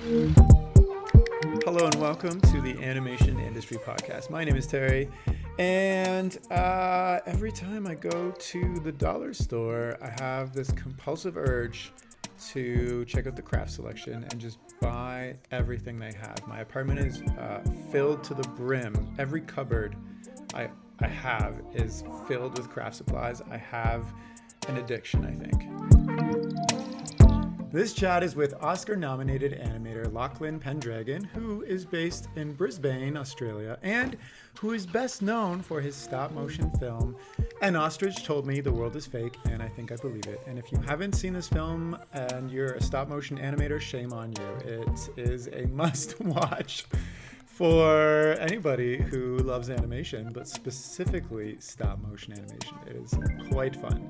Hello and welcome to the Animation Industry Podcast. My name is Terry, and every time I go to the dollar store, I have this compulsive urge to check out the craft selection and just buy everything they have. My apartment is filled to the brim. Every cupboard I have is filled with craft supplies. I have an addiction, I think. This chat is with Oscar-nominated animator Lachlan Pendragon, who is based in Brisbane, Australia, and who is best known for his stop-motion film, An Ostrich Told Me the World is Fake, and I think I believe it. And if you haven't seen this film and you're a stop-motion animator, shame on you. It is a must-watch for anybody who loves animation, but specifically stop-motion animation. It is quite fun.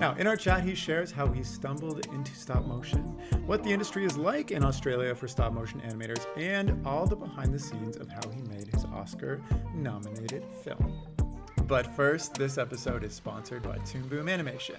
Now, in our chat, he shares how he stumbled into stop motion, what the industry is like in Australia for stop motion animators, and all the behind the scenes of how he made his Oscar-nominated film. But first, this episode is sponsored by Toon Boom Animation.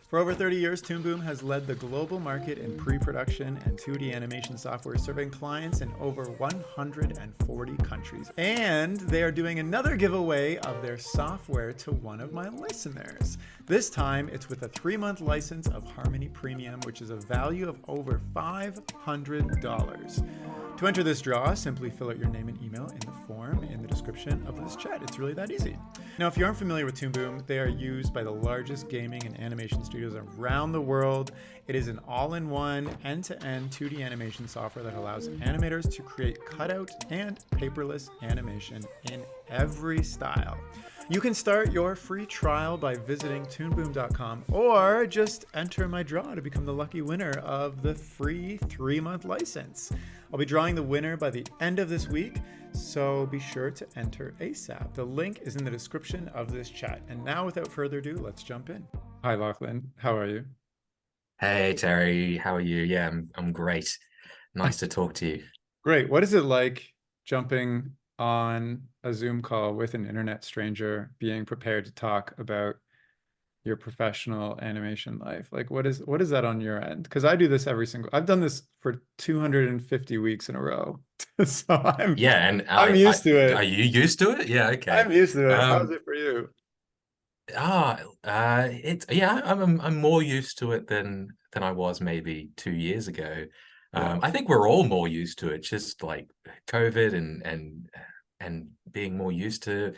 For over 30 years, Toon Boom has led the global market in pre-production and 2D animation software, serving clients in over 140 countries. And they are doing another giveaway of their software to one of my listeners. This time, it's with a 3-month license of Harmony Premium, which is a value of over $500. To enter this draw, simply fill out your name and email in the form in the description of this chat. It's really that easy. Now, if you aren't familiar with Toon Boom, they are used by the largest gaming and animation studios around the world. It is an all-in-one, end-to-end 2D animation software that allows animators to create cutout and paperless animation in every style. You can start your free trial by visiting toonboom.com or just enter my draw to become the lucky winner of the free 3-month license. I'll be drawing the winner by the end of this week, so be sure to enter ASAP. The link is in the description of this chat. And now, without further ado, let's jump in. Hi, Lachlan. How are you? Hey Terry, how are you? Yeah, I'm great. Nice to talk to you. Great. What is it like jumping on a Zoom call with an internet stranger, being prepared to talk about your professional animation life? Like, what is that on your end? Because I do this I've done this for 250 weeks in a row. So Yeah, and I'm used to are it. you used to it? Yeah, okay. I'm used to it. How's Um, it for you? it's yeah, I'm more used to it than I was maybe 2 years ago. Yeah. I think we're all more used to it, just like COVID and being more used to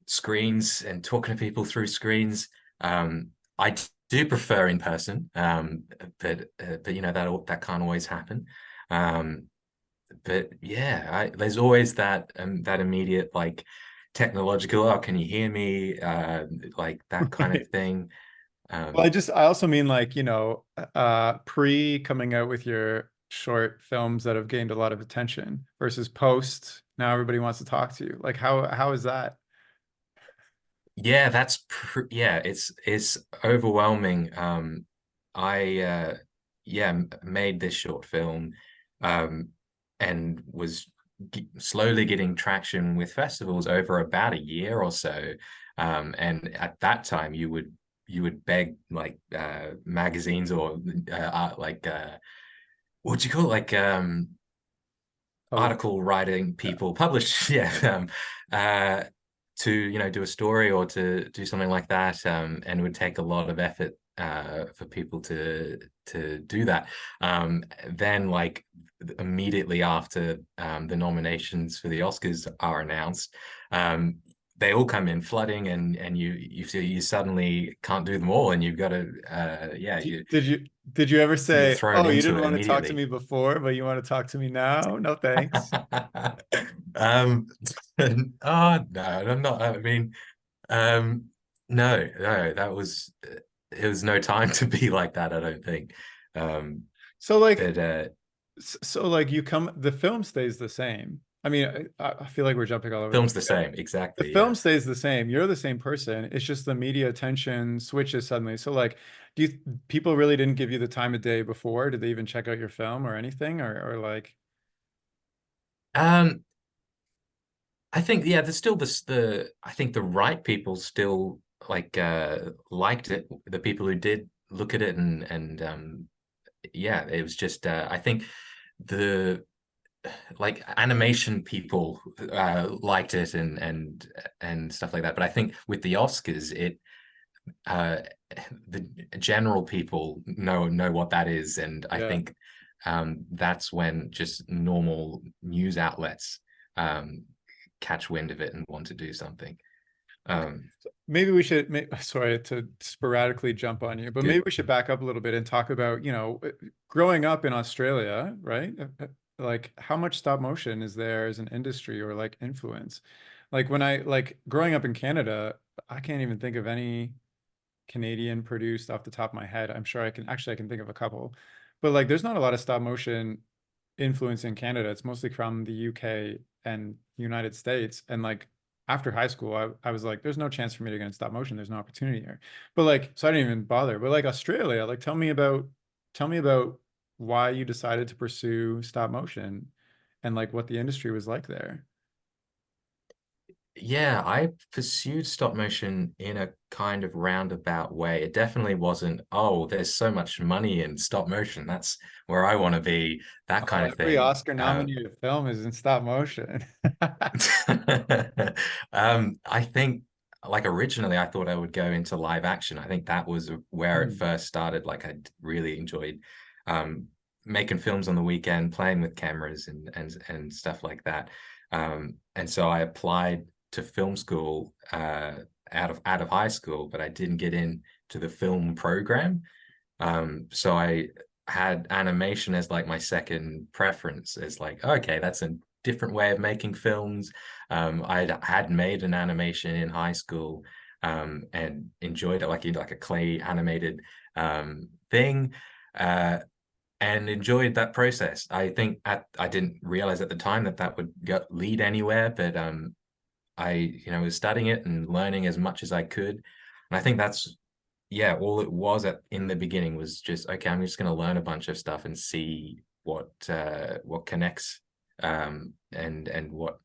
screens and talking to people through screens. I do prefer in person, but you know that can't always happen. Um, but yeah, there's always that immediate like technological, oh, can you hear me? Like that kind of Right. thing. Well, Um, I also mean, like, pre coming out with your short films that have gained a lot of attention versus post. Now everybody wants to talk to you. Like, how is that? yeah, yeah, it's overwhelming. I yeah, made this short film, um, and was slowly getting traction with festivals over about a year or so. And at that time, you would beg like magazines or like what do you call it? Like Publish. article writing Yeah. people publish yeah to do a story or to do something like that, and it would take a lot of effort for people to do that. Then like immediately after the nominations for the Oscars are announced, they all come in flooding, and you suddenly can't do them all, and you've got to yeah, Did you ever you get say, thrown "Oh, you into didn't it want to talk to immediately. me before, but you want to talk to me now"? No, thanks. um oh no, I'm not. I mean, um no, that was it was no time to be like that, I don't think. um So like, but the film stays the same. I mean, I feel like we're jumping all over the film's place. the same, The exactly, film yeah. stays the same. You're the same person. It's just the media attention switches suddenly. So like, people really didn't give you the time of day before? Did they even check out your film or anything? Or like, um I think, yeah, there's still the I think the right people still like liked it, the people who did look at it, and yeah, it was just I think the like animation people liked it and stuff like that. But I think with the Oscars, it uh the general people know what that is, and I Yeah. think that's when just normal news outlets um catch wind of it and want to do something. Okay. um So maybe we should, sorry to sporadically jump on you, but maybe Good. we should back up a little bit and talk about, growing up in Australia, right? Like how much stop motion is there as an industry or like influence? Like when I like growing up in Canada, I can't even think of any Canadian produced off the top of my head. I'm sure I can think of a couple, but like there's not a lot of stop motion influence in Canada. It's mostly from the UK and United States. And like after high school, I was like, there's no chance for me to get in stop motion. There's no opportunity here. But like, so I didn't even bother. But like Australia, like tell me about why you decided to pursue stop motion and like what the industry was like there. Yeah, I pursued stop motion in a kind of roundabout way. It definitely wasn't, oh, there's so much money in stop motion. That's where I want to be, that Oh, kind of every thing. Oscar nominated film is in stop motion. I think like originally I thought I would go into live action. I think that was where it Hmm. first started. Like I really enjoyed um, making films on the weekend, playing with cameras and stuff like that. And so I applied to film school out of high school, but I didn't get in to the film program. So I had animation as like my second preference. It's like, okay, that's a different way of making films. I had made an animation in high school and enjoyed it, like a clay animated thing. And enjoyed that process. I think I didn't realize at the time that that would lead anywhere, but I was studying it and learning as much as I could. And I think that's yeah, all it was in the beginning was just okay, I'm just going to learn a bunch of stuff and see what connects and what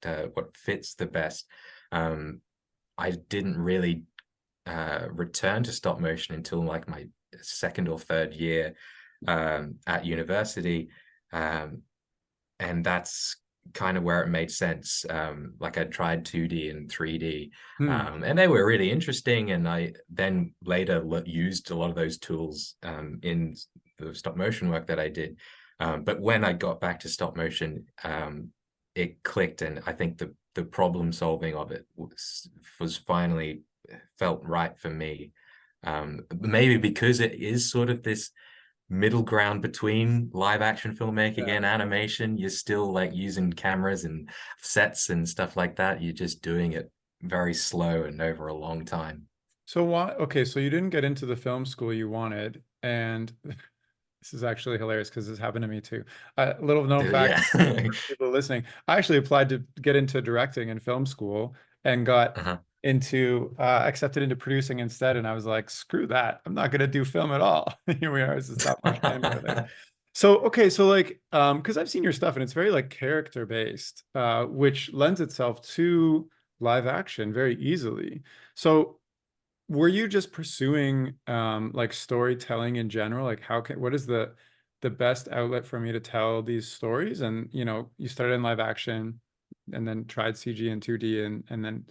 fits the best. Um, I didn't really return to stop motion until like my second or third year at university. Um, and that's kind of where it made sense. Like I tried 2D and 3D, Hmm. and they were really interesting. And I then later used a lot of those tools in the stop motion work that I did. But when I got back to stop motion, it clicked, and I think the problem solving of it was finally felt right for me. Maybe because it is sort of this middle ground between live action filmmaking Yeah. and animation. You're still like using cameras and sets and stuff like that. You're just doing it very slow and over a long time. So why? Okay, so you didn't get into the film school you wanted, and this is actually hilarious because this happened to me too. Little known fact Yeah. for people listening, I actually applied to get into directing in film school and got Uh-huh. into accepted into producing instead. And I was like, screw that. I'm not gonna do film at all. Here we are as a stop motion animator. So okay, so like because I've seen your stuff and it's very like character based, which lends itself to live action very easily. So were you just pursuing like storytelling in general? Like what is the best outlet for me to tell these stories? And you started in live action and then tried CG and 2D and then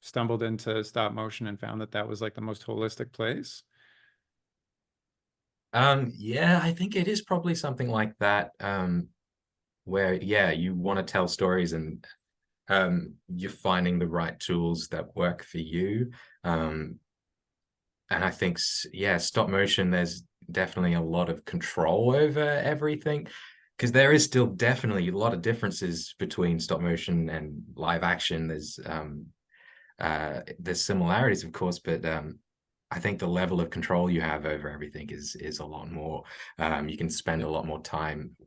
stumbled into stop motion and found that that was like the most holistic place. Yeah, I think it is probably something like that. Where yeah, you want to tell stories and you're finding the right tools that work for you. Um, and I think yeah, stop motion, there's definitely a lot of control over everything because there is still definitely a lot of differences between stop motion and live action. There's similarities of course, but I think the level of control you have over everything is a lot more. You can spend a lot more time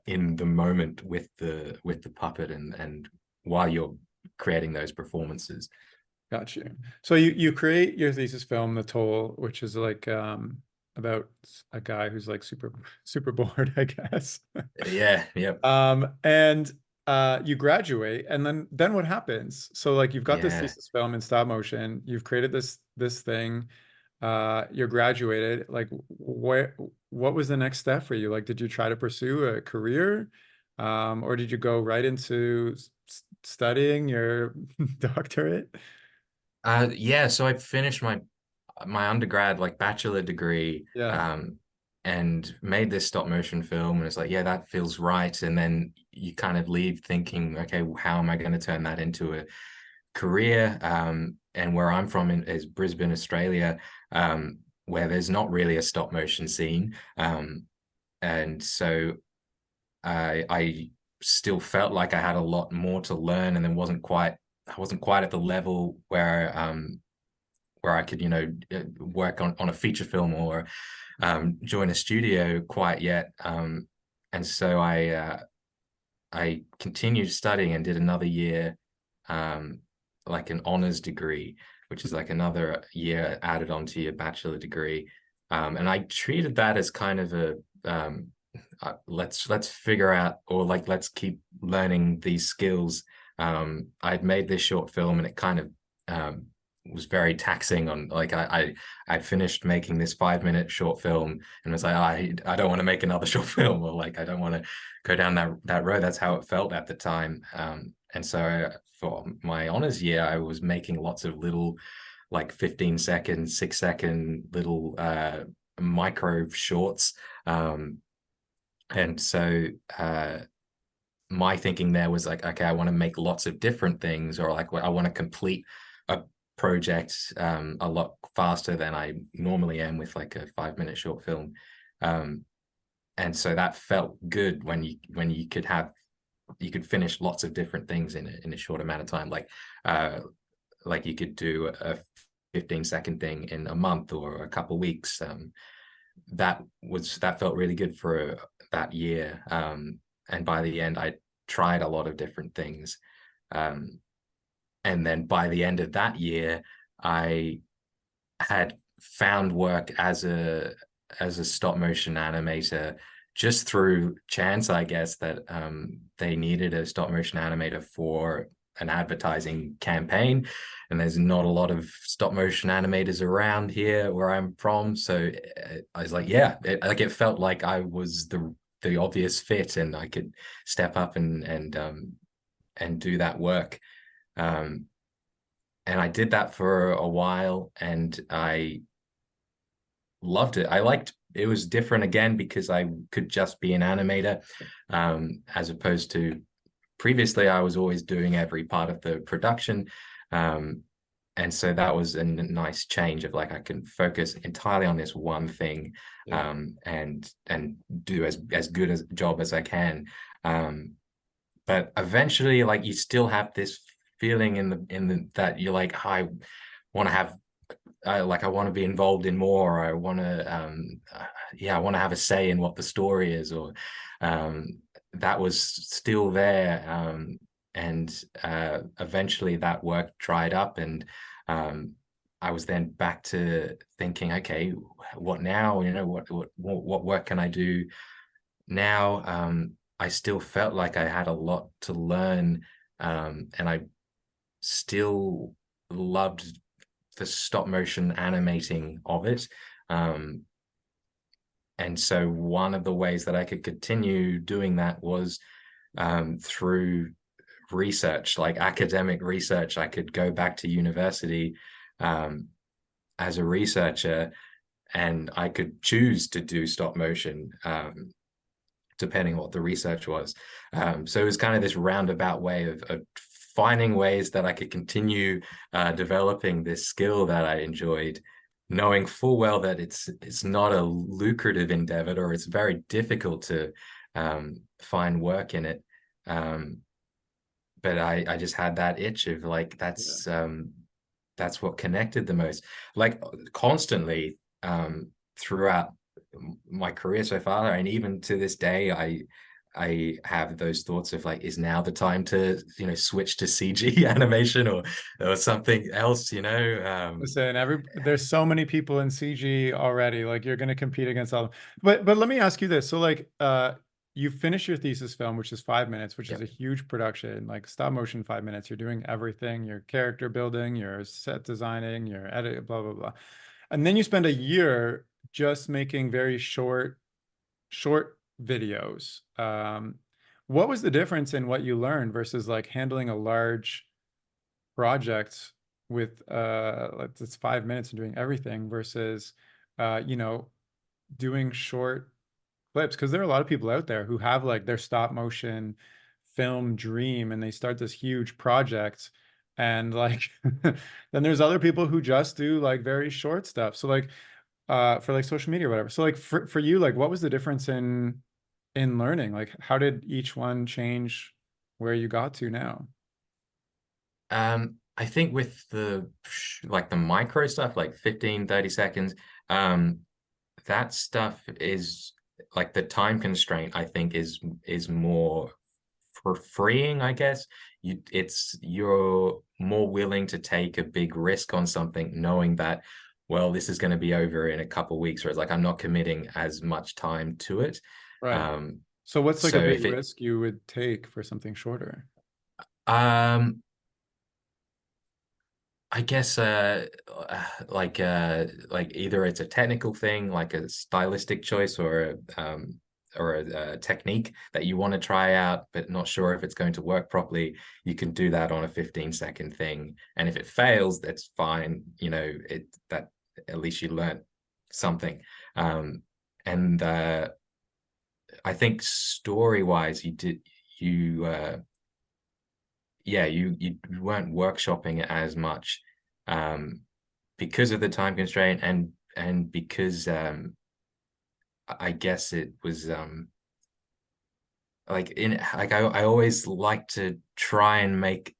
in the moment with the puppet and while you're creating those performances. Got you. So you create your thesis film, The Toll, which is like about a guy who's like super bored, I guess. Yeah, yep. And you graduate, and then what happens? So like you've got this Yeah. thesis film in stop motion, you've created this thing. you're graduated. Like, what was the next step for you? Like, did you try to pursue a career, or did you go right into studying your doctorate? Yeah, so I finished my undergrad like bachelor degree, Yeah, and made this stop motion film, and it's like, yeah, that feels right. And then you kind of leave thinking, okay, how am I going to turn that into a career? And where I'm from is Brisbane, Australia, where there's not really a stop motion scene. And so I still felt like I had a lot more to learn, and then I wasn't quite at the level where I could, work on a feature film or join a studio quite yet. And so I continued studying and did another year, um, like an honors degree, which is like another year added onto your bachelor degree. And I treated that as kind of a let's figure out, or like let's keep learning these skills. I'd made this short film, and it kind of was very taxing on, like, I finished making this 5 minute short film and was like, I don't want to make another short film, or like I don't want to go down that road. That's how it felt at the time. And so for my honors year, I was making lots of little, like 15-second, 6-second little micro shorts. And so my thinking there was like, okay, I want to make lots of different things, or like I want to complete a project a lot faster than I normally am with like a 5 minute short film. And so that felt good when you could finish lots of different things in a short amount of time. Like you could do a 15-second thing in a month or a couple of weeks. That felt really good for that year. And by the end, I tried a lot of different things. And then by the end of that year, I had found work as a stop motion animator just through chance, I guess, that they needed a stop motion animator for an advertising campaign, and there's not a lot of stop motion animators around here where I'm from. So I was like, yeah, it felt like I was the obvious fit, and I could step up and do that work. And I did that for a while, and I loved it. It was different again because I could just be an animator, as opposed to previously I was always doing every part of the production. And so that was a nice change of like, I can focus entirely on this one thing, yeah, and do as good a job as I can. But eventually, like, you still have this feeling in the that you're like, I want to have I want to be involved in more. I want to I want to have a say in what the story is, or that was still there. And eventually that work dried up, and I was then back to thinking, okay, what now? What work can I do now? I still felt like I had a lot to learn, and I still loved the stop motion animating of it. And so one of the ways that I could continue doing that was through research, like academic research. I could go back to university as a researcher, and I could choose to do stop motion, depending on what the research was. So it was kind of this roundabout way of finding ways that I could continue developing this skill that I enjoyed, knowing full well that it's not a lucrative endeavor, or it's very difficult to find work in it. But I just had that itch of like, yeah. that's what connected the most, like constantly, throughout my career so far, and even to this day, I have those thoughts of like, is now the time to switch to CG animation, or something else, Listen, there's so many people in CG already. Like, you're going to compete against all of them. But let me ask you this. So like, you finish your thesis film, which is 5 minutes, which is Yep. a huge production, like stop motion 5 minutes. You're doing everything. You're character building, you're set designing, you're edit, blah blah blah. And then you spend a year just making very short videos. What was the difference in what you learned versus like handling a large project with like it's 5 minutes and doing everything versus you know, doing short clips? Because there are a lot of people out there who have like their stop motion film dream and they start this huge project and like then there's other people who just do like very short stuff. So like for like social media or whatever. So like for you, like what was the difference in learning? Like how did each one change where you got to now? I think with the like the micro stuff, like 15, 30 seconds, that stuff is like the time constraint, I think is more for freeing, I guess. You're more willing to take a big risk on something, knowing that, well, this is going to be over in a couple of weeks, whereas like I'm not committing as much time to it. Right. Um, So what's like a so big if it risk you would take for something shorter? um I guess like either it's a technical thing, like a stylistic choice, or a technique that you want to try out, but not sure if it's going to work properly. You can do that on a 15-second thing, and if it fails, that's fine. You know, it that at least you learned something. And I think story-wise, you yeah, you weren't workshopping it as much, um, because of the time constraint, and because I guess it was like in like I always like to try and make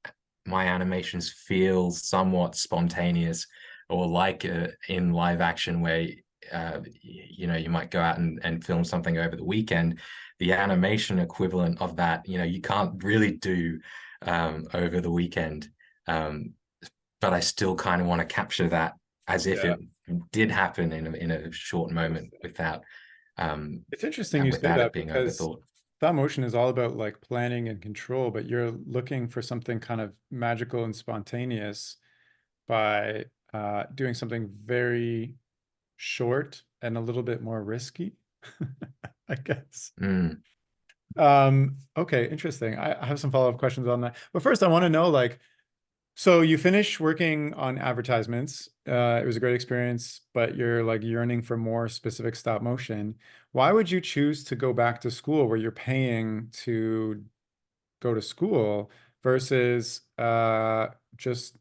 my animations feel somewhat spontaneous, or like in live action where you know, you might go out and film something over the weekend. The animation equivalent of that, you know, you can't really do over the weekend, um, but I still kind of want to capture that as if Yeah. it did happen in a short moment without um It's interesting you say without it that being because overthought. stop motion is all about like planning and control, but you're looking for something kind of magical and spontaneous by doing something very short and a little bit more risky, I guess. Mm. Okay, interesting. I have some follow-up questions on that. But first, I want to know like, so you finish working on advertisements. It was a great experience, but you're like yearning for more specific stop motion. Why would you choose to go back to school where you're paying to go to school versus just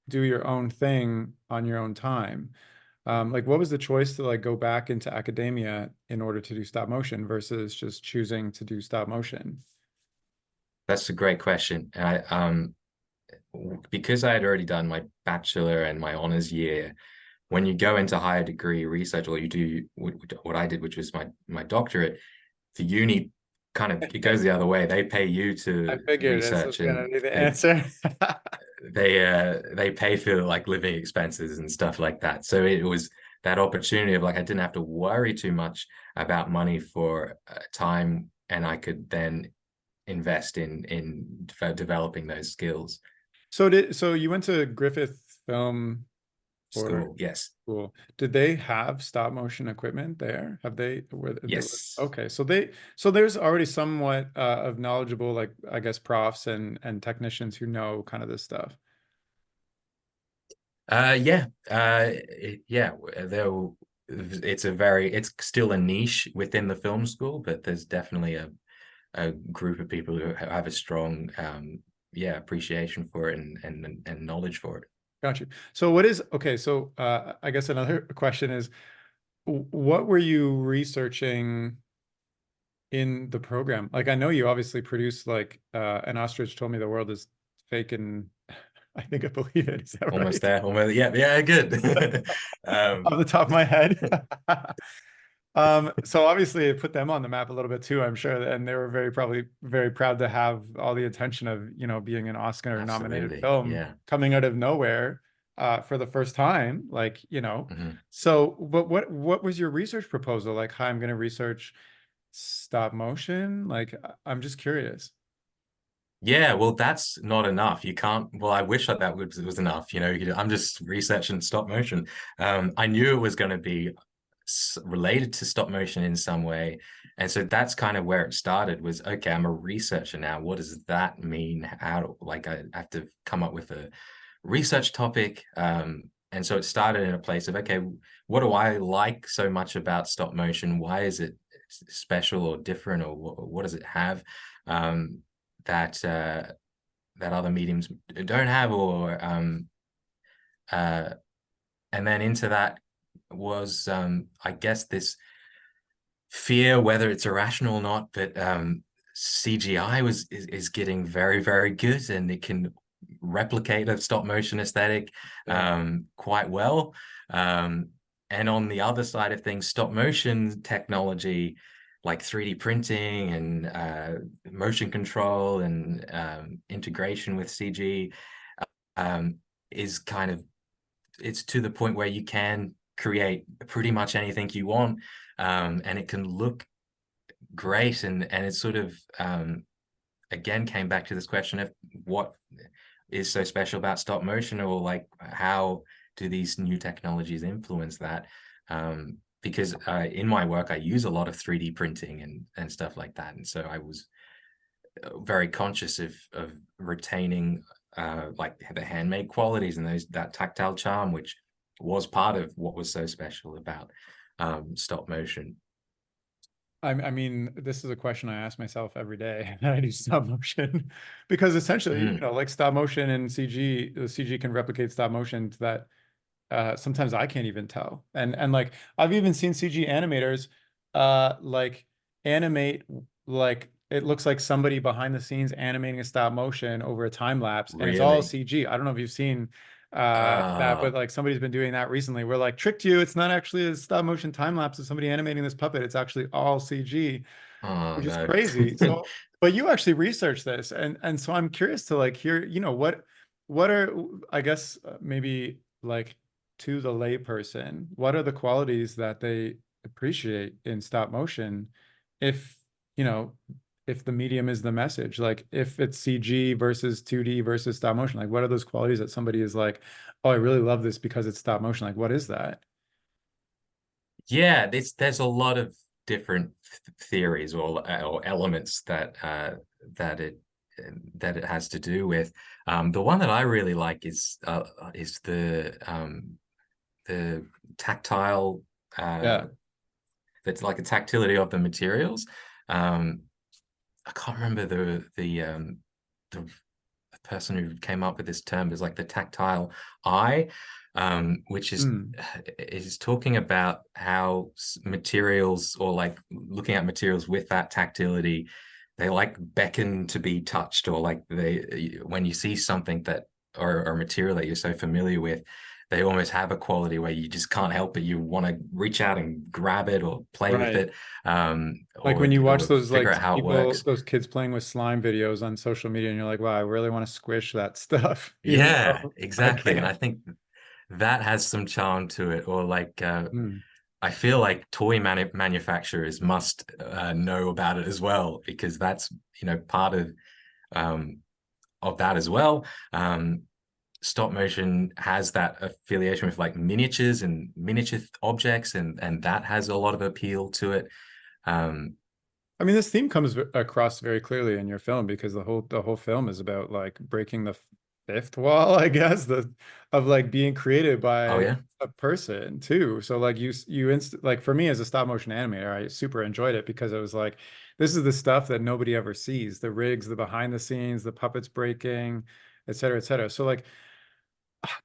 do your own thing on your own time? Like, what was the choice to like go back into academia in order to do stop motion versus just choosing to do stop motion? That's a great question. And because I had already done my bachelor and my honors year, when you go into higher degree research, or you do what I did, which was my doctorate, the uni kind of, it goes the other way. They pay you I to figured this was research, gonna and be the answer. they pay for like living expenses and stuff like that. So it was that opportunity of like I didn't have to worry too much about money for time, and I could then invest in developing those skills. So you went to Griffith Film for School, yes, school. Did they have stop motion equipment there? Have they were yes. okay. So there's already somewhat of knowledgeable like I guess profs and technicians who know kind of this stuff. Yeah, yeah. There, it's still a niche within the film school, but there's definitely a group of people who have a strong, yeah, appreciation for it, and knowledge for it. Got you. So what is okay, so I guess another question is what were you researching in the program? Like I know you obviously produced like an ostrich told me the world is fake and I think I believe it. Is that Almost right? there, almost. Yeah, yeah, good. Off the top of my head. So obviously it put them on the map a little bit too, I'm sure, and they were very probably very proud to have all the attention of, you know, being an Oscar nominated Absolutely, film yeah. coming out of nowhere for the first time, like, you know. Mhm. So, but what was your research proposal? Like, hi, I'm going to research stop motion. Like, I'm just curious. Yeah, well, that's not enough. You can't. Well, I wish that was enough. I'm just researching stop motion. I knew it was going to be related to stop motion in some way, and so that's kind of where it started. Was okay. I'm a researcher now. What does that mean? Like I have to come up with a research topic. And so it started in a place of okay, what do I like so much about stop motion? Why is it special or different, or what does it have? That that other mediums don't have, or uh, and then into that was I guess this fear, whether it's irrational or not, but CGI is getting very, very good, and it can replicate a stop motion aesthetic quite well. And on the other side of things, stop motion technology like 3D printing and motion control and integration with CG um, is kind of, it's to the point where you can create pretty much anything you want, and it can look great. And it sort of again came back to this question of what is so special about stop motion, or like how do these new technologies influence that? Because in my work I use a lot of 3D printing and stuff like that, and so I was very conscious of retaining like the handmade qualities and that tactile charm, which was part of what was so special about stop motion. I mean, this is a question I ask myself every day that I do stop motion, because essentially, like stop motion and CG, the CG can replicate stop motion to that sometimes I can't even tell. And like I've even seen CG animators like animate, like it looks like somebody behind the scenes animating a stop motion over a time lapse, and it's all Really? CG. I don't know if you've seen that, uh but like somebody's been doing that recently. We're like tricked you. It's not actually a stop motion time lapse of somebody animating this puppet. It's actually all CG, oh which is no. crazy. So, but you actually researched this, and so I'm curious to like hear, what are, I guess, maybe like to the layperson, what are the qualities that they appreciate in stop motion, if, you know, if the medium is the message, like if it's CG versus 2D versus stop motion, like what are those qualities that somebody is like, oh, I really love this because it's stop motion? Like, what is that? Yeah, there's a lot of different theories or elements that it that it has to do with. The one that I really like is the tactile, Yeah. that's like a tactility of the materials. Um, I can't remember the person who came up with this term, is like the tactile eye, which Mm. is talking about how materials, or like looking at materials with that tactility, they like beckon to be touched, or like they, when you see something that, or material that you're so familiar with, they almost have a quality where you just can't help it. You want to reach out and grab it or play with Right. it, Like when you watch or those figure like out how it people, works. those kids playing with slime videos on social media, and you're like, wow, I really want to squish that stuff, even Yeah, though I exactly. And I can't. think that has some charm to it. Or like Mm. I feel like toy manufacturers must know about it as well, because that's, part um, of that as well. Stop motion has that affiliation with like miniatures and miniature objects, and that has a lot of appeal to it. Um, I mean, this theme comes across very clearly in your film, because the whole film is about like breaking the fifth wall, I guess, the of like being created oh by yeah. a person too. So like like for me as a stop motion animator, I super enjoyed it because it was like, this is the stuff that nobody ever sees, the rigs, the behind the scenes, the puppets breaking, et cetera, et cetera. So like,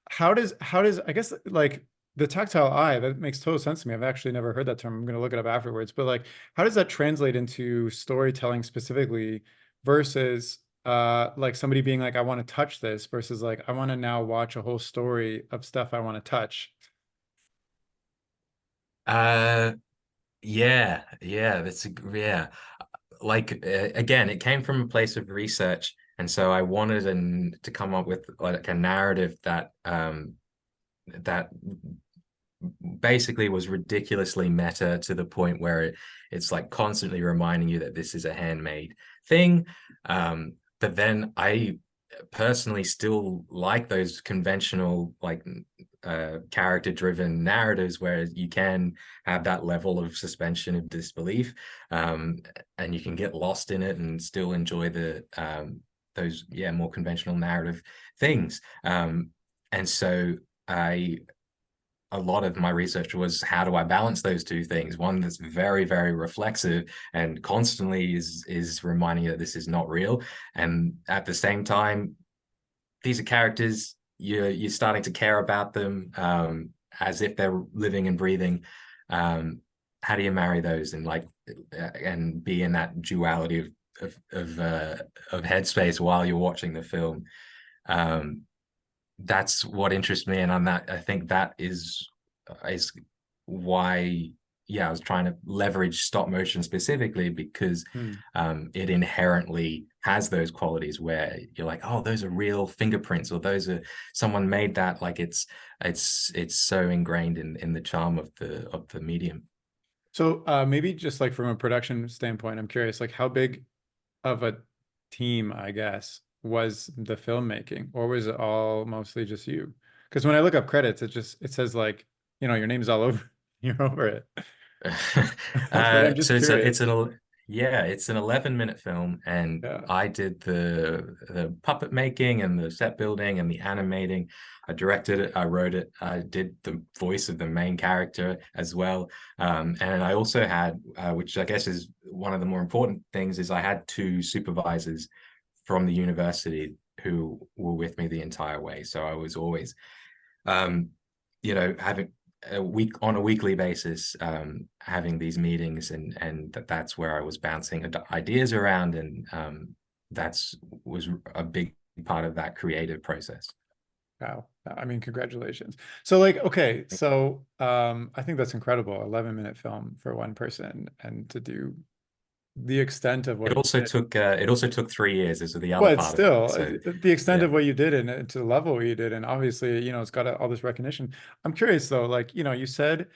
how does I guess like the tactile eye, that makes total sense to me. I've actually never heard that term. I'm going to look it up afterwards. But like, how does that translate into storytelling specifically versus like somebody being like, I want to touch this, versus like, I want to now watch a whole story of stuff I want to touch. uh, yeah, yeah. Like again, it came from a place of research, and so I wanted to come up with like a narrative that basically was ridiculously meta, to the point where it's like constantly reminding you that this is a handmade thing. but then I personally still like those conventional, like character driven narratives where you can have that level of suspension of disbelief, and you can get lost in it and still enjoy the those more conventional narrative things. And so I a lot of my research was, how do I balance those two things? One that's very, very reflexive and constantly is reminding you that this is not real, and at the same time, these are characters, you're starting to care about them, as if they're living and breathing. How do you marry those and and be in that duality of headspace while you're watching the film? That's what interests me, and I think that is why, I was trying to leverage stop motion specifically because Hmm. it inherently has those qualities where you're like, oh, those are real fingerprints, or those are, someone made that. Like it's so ingrained in the charm of the medium. So maybe just like from a production standpoint, I'm curious, like how big of a team, I guess, was the filmmaking, or was it all mostly just you? Because when I look up credits, it says like, your name's all over, you're over it. But I'm just so curious. it's an 11-minute film, and Yeah. I did the puppet making and the set building and the animating. I directed it, I wrote it, I did the voice of the main character as well. And I also had, which I guess is one of the more important things, is I had two supervisors from the university who were with me the entire way. So I was always, um, having a weekly basis, having these meetings, and that's where I was bouncing ideas around, and that's was a big part of that creative process. Wow. I mean, congratulations. So like, okay, so I think that's incredible. 11-minute film for one person, and to do the extent of what you did. It also took 3 years. This is the other But part of it. still, So the extent yeah. of what you did and to the level where you did, and obviously, it's got all this recognition. I'm curious though, like, you said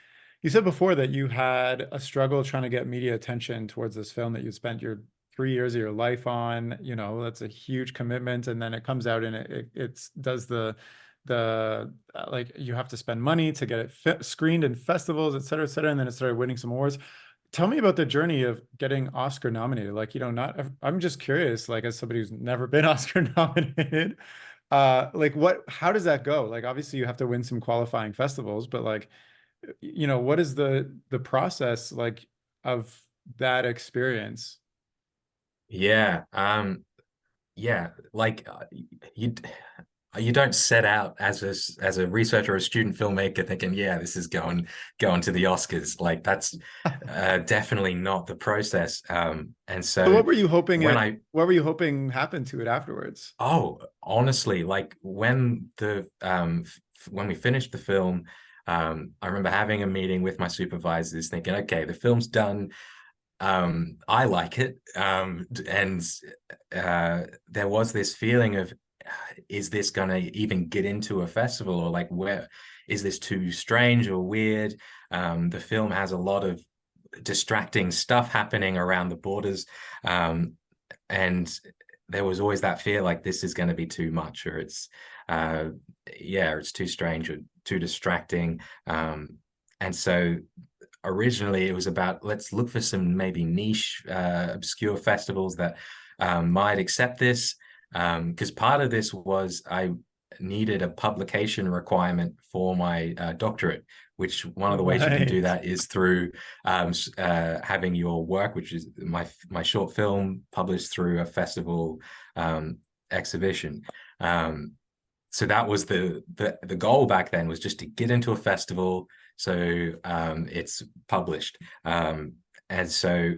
before that you had a struggle trying to get media attention towards this film that you spent your 3 years of your life on. That's a huge commitment, and then it comes out and it's does the like you have to spend money to get it screened in festivals, et cetera, and then it started winning some awards. Tell me about the journey of getting Oscar nominated. Like, not, I'm just curious, like, as somebody who's never been Oscar nominated, like how does that go? Like, obviously you have to win some qualifying festivals, but like, what is the process like of that experience? Yeah. Yeah, like you you don't set out as a researcher or a student filmmaker thinking, yeah, this is going to the Oscars. Like that's definitely not the process. And So so when I what were you hoping happened to it afterwards? oh, honestly, like when we finished the film, I remember having a meeting with my supervisors thinking, okay, the film's done. I like it. And there was this feeling of, is this gonna even get into a festival, or like, where is this too strange or weird? The film has a lot of distracting stuff happening around the borders. And there was always that fear, like this is going to be too much, or uh it's too strange or too distracting. And so originally it was about, let's look for some maybe niche, obscure festivals that might accept this. Because part of this was I needed a publication requirement for my doctorate, which one of the ways you can do Right. that is through having your work, which is my short film, published through a festival exhibition. So that was the goal back then, was just to get into a festival, so it's published. And so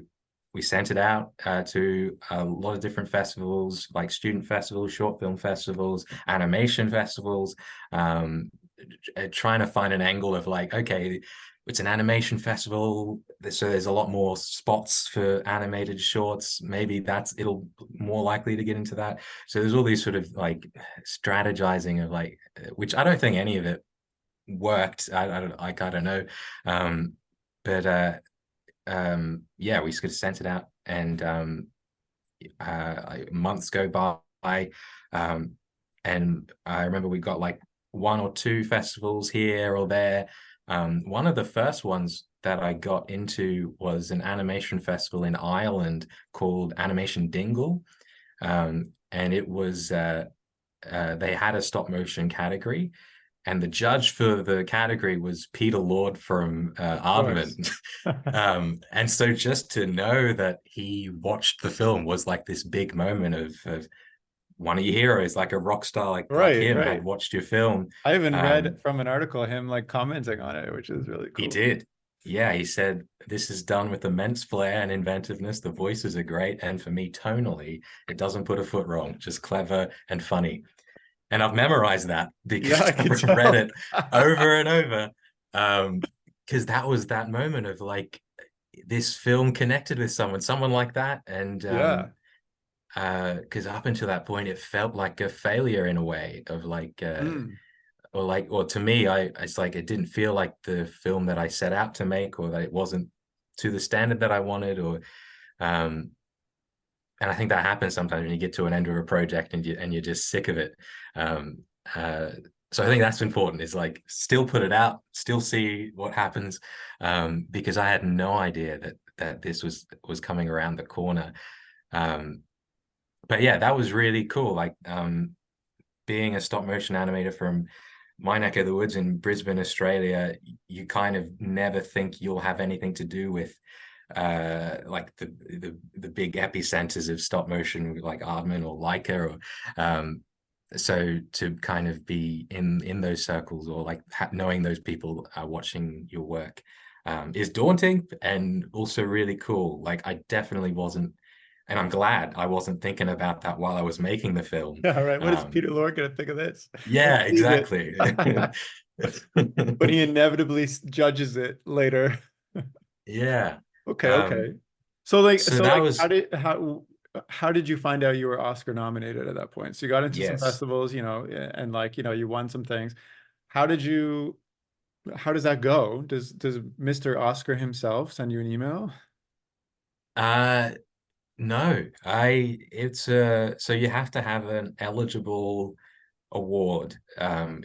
we sent it out to a lot of different festivals, like student festivals, short film festivals, animation festivals, trying to find an angle of like, okay, it's an animation festival, so there's a lot more spots for animated shorts. Maybe it'll more likely to get into that. So there's all these sort of like strategizing of like, which I don't think any of it worked. I don't know. But yeah, we sort of sent it out, and months go by, um, and I remember we got like one or two festivals here or there. One of the first ones that I got into was an animation festival in Ireland called Animation Dingle, and it was they had a stop motion category, and the judge for the category was Peter Lord from Of course. Aardman. And so just to know that he watched the film was like this big moment of one of your heroes, like a rock star like Right, him, had right. watched your film. I even read Um, from an article him like commenting on it, which is really he cool. did. Yeah, he said, this is done with immense flair and inventiveness. The voices are great. And for me, tonally, it doesn't put a foot wrong, just clever and funny. And I've memorized that Yeah, because I could I've read tell. it over and over. Because that was that moment of like this film connected with someone like that. And Yeah. because up until that point, it felt like a failure in a way of like Mm. or to me, it's like it didn't feel like the film that I set out to make, or that it wasn't to the standard that I wanted, or um and I think that happens sometimes when you get to an end of a project and you're just sick of it. Um, uh, so I think that's important. Is like still put it out, still see what happens, because I had no idea that this was coming around the corner. Um, but yeah, that was really cool. Like being a stop motion animator from my neck of the woods in Brisbane, Australia, you kind of never think you'll have anything to do with like the big epicenters of stop motion like Aardman or Leica, or so to kind of be in those circles, or like knowing those people are watching your work, is daunting and also really cool. Like I definitely wasn't, and I'm glad I wasn't thinking about that while I was making the film. Yeah, right. What is um Peter Lorre gonna think of this? When yeah, he sees it. exactly. When he inevitably judges it later. Yeah. Okay, um okay. So like so so that like was, how did you find out you were Oscar nominated at that point? So you got into some yes. festivals, and like, you won some things. How did you how does that go? Does Mr. Oscar himself send you an email? uh No, I it's so you have to have an eligible award,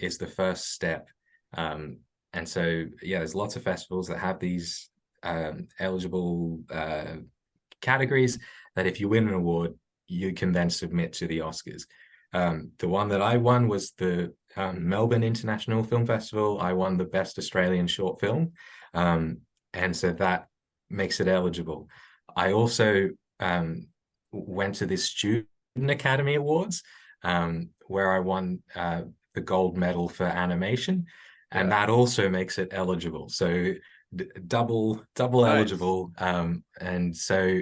is the first step. Um and so yeah, there's lots of festivals that have these eligible categories that if you win an award, you can then submit to the Oscars. The one that I won was the Melbourne International Film Festival. I won the Best Australian Short Film. Um, and so that makes it eligible. I also went to this Student Academy Awards, where I won the gold medal for animation, and Yeah. that also makes it eligible. So double Nice. eligible, and so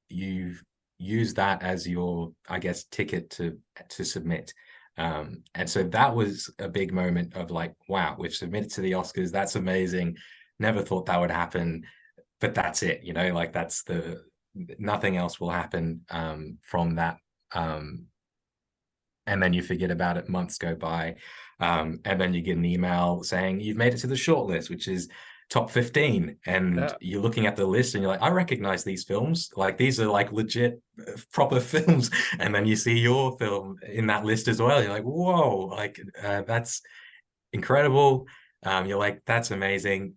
you use that as your, I guess, ticket to submit. And so that was a big moment of like, wow, we've submitted to the Oscars. That's amazing. Never thought that would happen, but that's it. Like that's the nothing else will happen from that. Um, and then you forget about it, months go by, and then you get an email saying you've made it to the shortlist, which is top 15, and Yeah. you're looking at the list and you're like, I recognize these films, like these are like legit proper films. And then you see your film in that list as well, you're like, whoa, like that's incredible. You're like, that's amazing.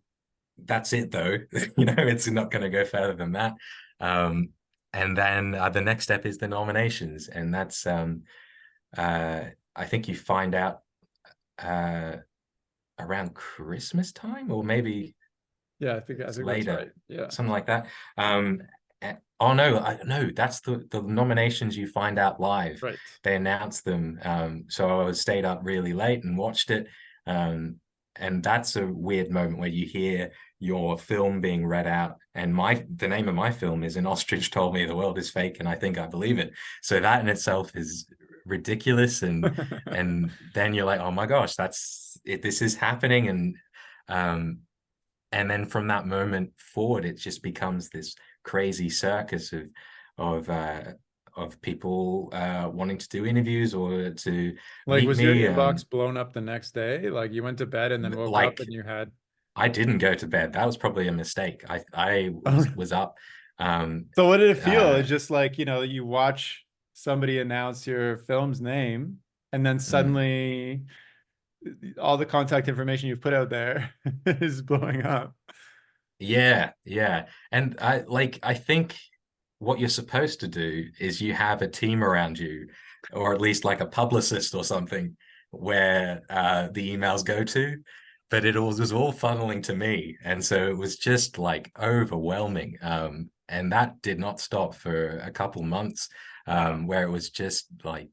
That's it though. It's not going to go further than that. um, and then the next step is the nominations, and that's uh, I think you find out uh, around Christmas time, or maybe Yeah, I it's think that's later, right. Yeah. something like that. Oh no, no, that's the nominations you find out live. Right. They announce them. So I was stayed up really late and watched it. Um, and that's a weird moment where you hear your film being read out, and the name of my film is An Ostrich Told Me the World is Fake and I Think I Believe It. So that in itself is ridiculous, and then you're like, oh my gosh, that's it, this is happening. Um and then from that moment forward, it just becomes this crazy circus of uh of people wanting to do interviews or to Like, meet was your me. inbox blown up the next day? Like you went to bed and then woke up Like and you had I didn't go to bed. That was probably a mistake. I was up Um, So what did it feel? uh, It's just like, you watch somebody announce your film's name, and then mm. suddenly all the contact information you've put out there is blowing up. Yeah, yeah. And I think what you're supposed to do is you have a team around you, or at least like a publicist or something, where the emails go to. But was all funneling to me. And so it was just like overwhelming. And that did not stop for a couple months, Wow. where it was just like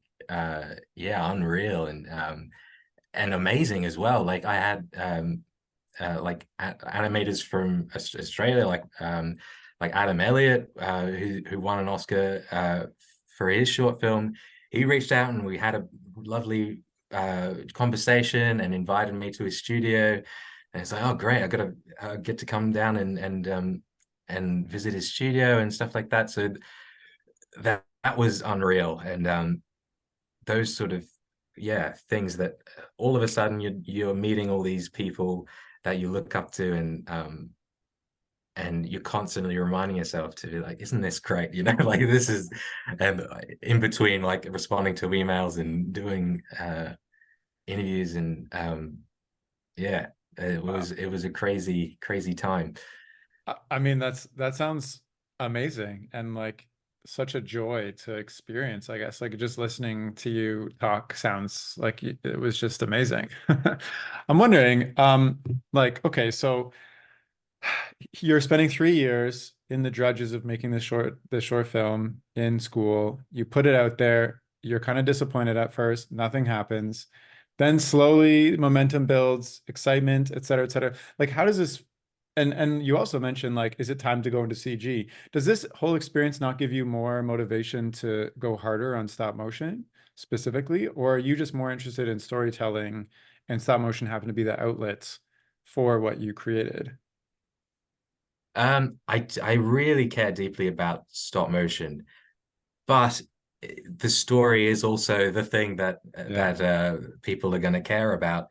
yeah, unreal and amazing as well. Like I had like animators from Australia, like Adam Elliott, who won an Oscar for his short film. He reached out and we had a lovely conversation and invited me to his studio. And it's like, oh great, I got to get to come down and visit his studio and stuff like that. So that was unreal. And those sort of yeah things that all of a sudden you're meeting all these people that you look up to and you're constantly reminding yourself to be like, isn't this great, like this is. And in between like responding to emails and doing interviews and yeah, Wow. it was a crazy time. I mean, that sounds amazing and like such a joy to experience, I guess. Like just listening to you talk sounds like it was just amazing. I'm wondering, like, okay, so you're spending 3 years in the drudges of making this short film in school. You put it out there. You're kind of disappointed at first. Nothing happens. Then slowly momentum builds, excitement, et cetera, et cetera. Like, how does this? And you also mentioned like, is it time to go into CG? Does this whole experience not give you more motivation to go harder on stop motion specifically, or are you just more interested in storytelling and stop motion happen to be the outlets for what you created? I really care deeply about stop motion, but the story is also the thing Yeah. that people are going to care about,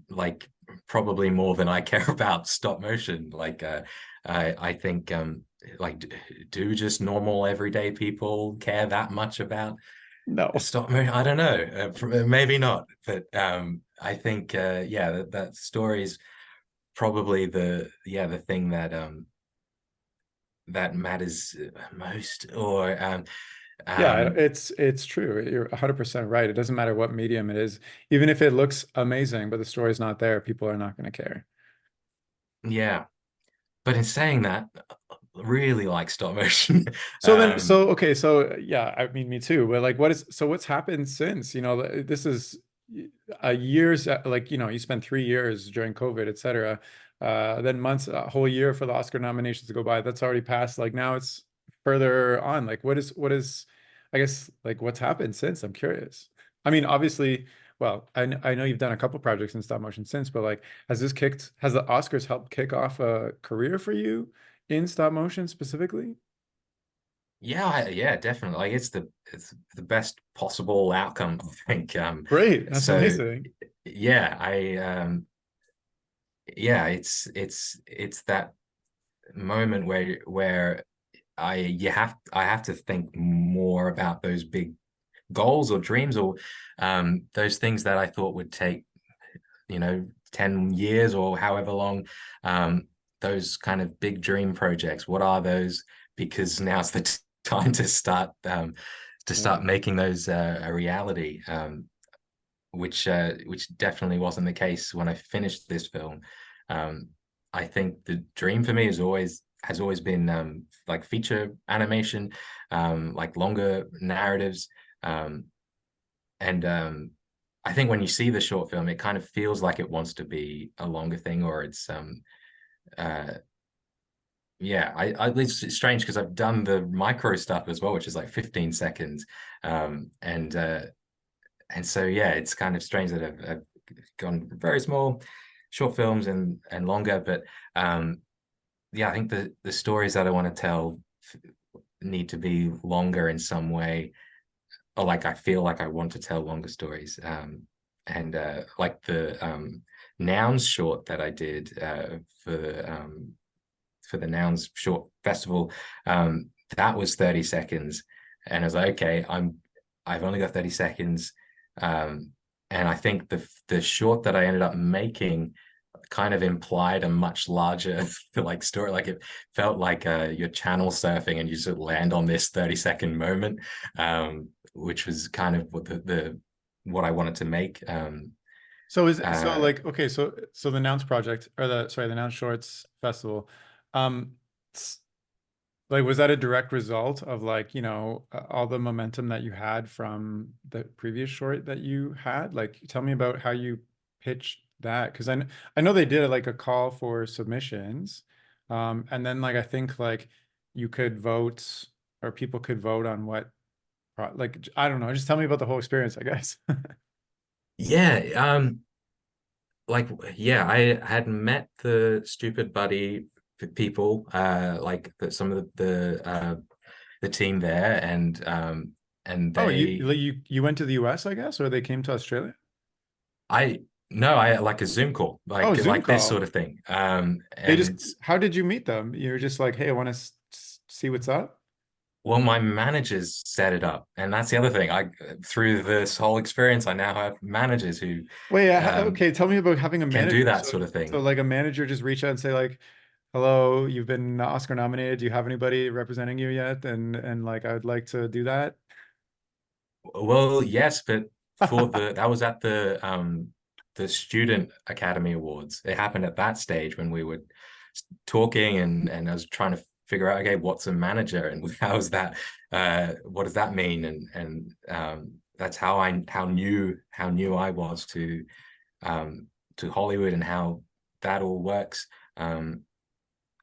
like probably more than I care about stop motion. Like I think like do just normal everyday people care that much about No. stop motion? I don't know. Maybe not, but I think yeah, that story is probably the thing that matters most. Or Yeah, um, it's true. You're 100% right. It doesn't matter what medium it is. Even if it looks amazing, but the story's not there, people are not going to care. yeah. But in saying that, really like stop motion. So then, um, okay, so yeah, I mean, me too. But like, what's happened since? This is a years, like, you spent 3 years during COVID, et cetera. Then months, a whole year for the Oscar nominations to go by. That's already passed. Like now it's further on. Like, I guess, like what's happened since? I'm curious. I mean, obviously, well, I know you've done a couple projects in stop motion since, but like, has the Oscars helped kick off a career for you in stop motion specifically? yeah, yeah, definitely. Like it's the best possible outcome, I think. Great. That's So amazing. yeah, yeah, it's that moment where I have to think more about those big goals or dreams or those things that I thought would take 10 years or however long, um, those kind of big dream projects. What are those? Because now's the time to Yeah. start making those a reality, which definitely wasn't the case when I finished this film. um, I think the dream for me has always been like feature animation, like longer narratives. um, and I think when you see the short film, it kind of feels like it wants to be a longer thing, or it's uh yeah, it's strange because I've done the micro stuff as well, which is like 15 seconds. Um and so yeah, it's kind of strange that I've gone very small short films and longer, but yeah, I think the stories that I want to tell need to be longer in some way, or like I feel like I want to tell longer stories. And like the nouns short that I did for for the Nouns short festival, that was 30 seconds. And I was like, okay, I've only got 30 seconds. And I think the short that I ended up making kind of implied a much larger like story. Like it felt like you're channel surfing and you sort of land on this 30-second moment, which was kind of what the what I wanted to make. So is so Uh, like okay, so the Nouns Project or the Nouns Shorts Festival, um, s- like was that a direct result of like, all the momentum that you had from the previous short that you had? Like, tell me about how you pitched that because I know they did like a call for submissions, and then like I think like you could vote or people could vote on what like I don't know, just tell me about the whole experience, I guess. yeah, like yeah, I had met the Stupid Buddy people, like some of the team there, and Oh, they you went to the US, I guess, or they came to Australia? I no, I like a Zoom call, Oh, Zoom like this sort call. of thing. They just, And how did you meet them? You're just like, hey, I want to see what's up. well, my managers set it up, and that's the other thing. I through this whole experience, I now have managers who Wait, um, okay, tell me about having a can manager. do that So, sort of so thing. like a manager just reach out and say like, hello, you've been Oscar nominated. Do you have anybody representing you yet? And like, I would like to do that. Well, yes, but for that was at the Student Academy Awards. It happened at that stage when we were talking, and I was trying to figure out, okay, what's a manager and how's that what does that mean? And that's how new I was to Hollywood and how that all works. Um,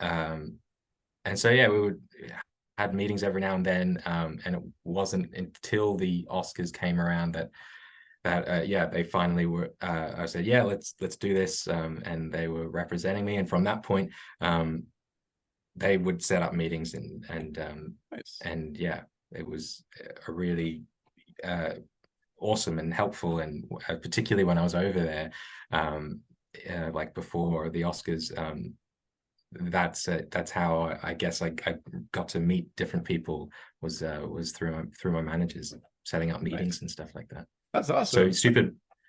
um, and so yeah, we would had meetings every now and then, and it wasn't until the Oscars came around that yeah, they finally were. I said, yeah, let's do this, and they were representing me, and from that point, they would set up meetings Nice. and yeah, it was a really uh, awesome and helpful, and particularly when I was over there, um, like before the Oscars. That's how I guess I got to meet different people was through my managers setting up Nice. meetings and stuff like that. That's So awesome.